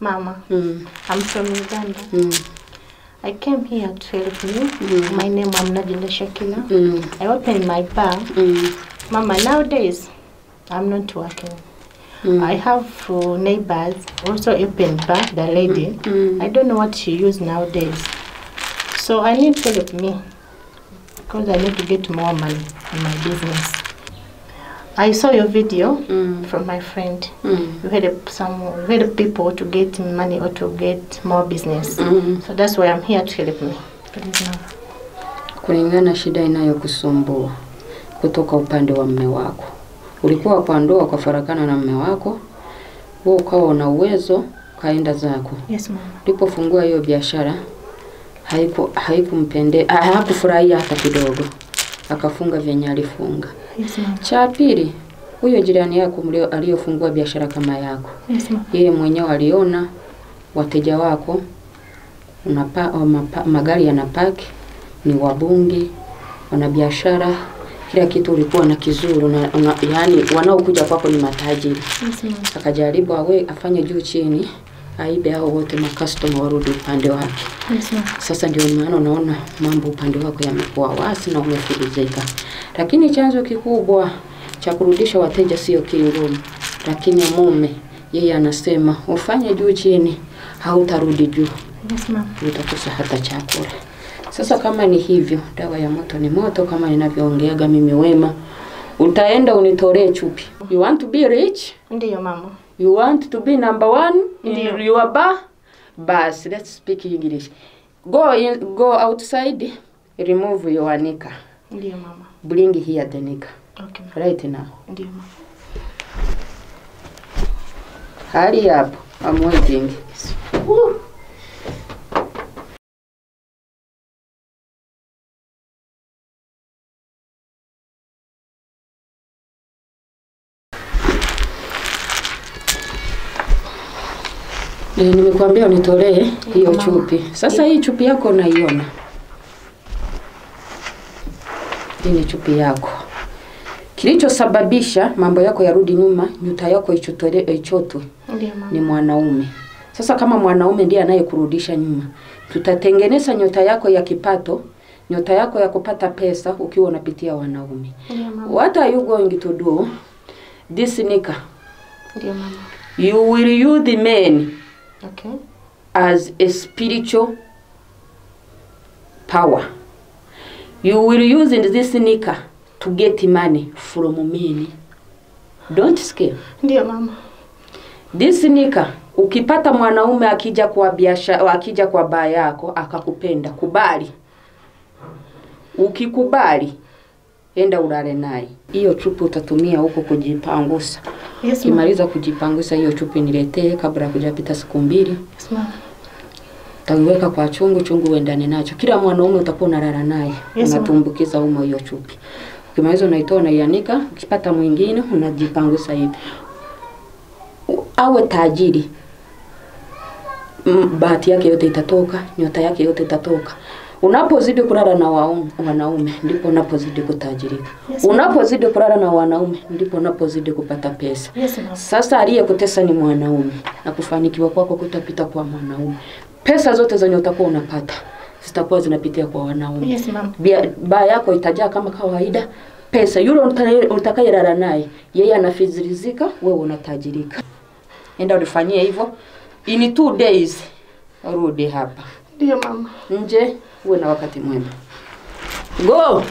Mama. I'm from Uganda. I came here to help you. My name is Najinda Shakila. I opened my bar. Mama, nowadays, I'm not working. I have neighbors also open bar, the lady. I don't know what she uses nowadays. So I need to help me because I need to get more money in my business. I saw your video from my friend. You help people to get money or to get more business. So that's why I'm here to help me. Please, Mama. Kulingana shida inayokusumbua kutoka upande wa mume wako. Ulikuwa kwa ndoa kwa farakana na mume wako, wewe ukawa na uwezo kaenda zako. Yes, Mama. Ulipofungua hiyo biashara hakufurahia hata kidogo. Akafunga vyenye alifunga. Yes, Mama. Cha pili, huyo jirani yako aliyofungua biashara kama yako. Yes, Mama. Yeye mwenyewe aliona wateja wako magari yanapaki, ni wabungi, wana biashara, kila kitu ulikuwa na kizuru yani wanaokuja kwako ni matajiri. Yes, Mama. Akajaribu afanye juu chini aibe hao wote customer warudi upande wake. Yes, Mama. Sasa ndio maana unaona mambo upande wako yamekuwa wasi na umefuruzika. Lakini chanzo kikubwa cha kurudisha wateja sio kingumu, lakini mume yeye anasema ufanye juu chini hautarudi juu. Yes, Mama. Utakosa hata chakula. Sasa kama ni hivyo, dawa ya moto ni moto kama ninavyoongeaga mimi Wema. Utaenda unitolee chupi. You want to be rich? Ndiyo, Mama. You want to be number 1 in Ndiyo. your bar? Bas, let's speak English. Go outside, remove your nika. Ndiyo, Mama. Bring here the nika. Okay, Mama. Right now. Ndiyo, Mama. Hurry up. I'm waiting. Nimekuambia unitolee hiyo chupi. Sasa hii chupi yako unaiona. Hii ni chupi yako. Kilichosababisha mambo yako yarudi nyuma, nyota yako ichotwe. Ndiyo, Mama. Ni mwanaume. Sasa kama mwanaume ndiye anayekurudisha nyuma, tutatengeneza nyota yako ya kipato, nyota yako ya kupata pesa ukiwa unapitia wanaume. Ndiyo, Mama. What are you going to do? This nika. Ndiyo, Mama. You will use the men Okay. as a spiritual power. You will use this nika to get money from men. Don't scare. Ndiyo, Mama. This nika, ukipata mwanaume akija kwa biashara, akija kwa baa yako akakupenda, kubali. Ukikubali, enda ulale naye. Hiyo chupi utatumia huko kujipangusa. Yes, Mama. Kimaliza kujipangusa hiyo chupi niletee kabla kujapita siku 2. Yes, Mama. Taiweka kwa chungu uendane nacho. Kila mwanaume utakuwa unalala naye. Yes, unatumbukiza humo hiyo chupi. Ukimaliza unaitoa na yanika, ukipata mwingine unajipangusa hivi. Awe tajiri. Bahati yake yote itatoka, nyota yake yote itatoka. Unapozidi kulala na wanaume ndipo unapozidi kutajirika. Yes, unapozidi kulala na wanaume ndipo unapozidi kupata pesa. Yes, Mama. Sasa aliyekutesa ni mwanaume na kufanikiwa kwako kutapita kwa mwanaume. Pesa zote zenye utakuwa unapata zitakuwa zinapitia kwa wanaume. Yes, Mama. Baa yako itajaa kama kawaida. Pesa yule utakayelala naye yeye anafizirizika, wewe unatajirika. Enda ulifanyie hivyo. In 2 days rudi hapa. Ndiyo, Mama. Nje uwe na wakati mwema. Go.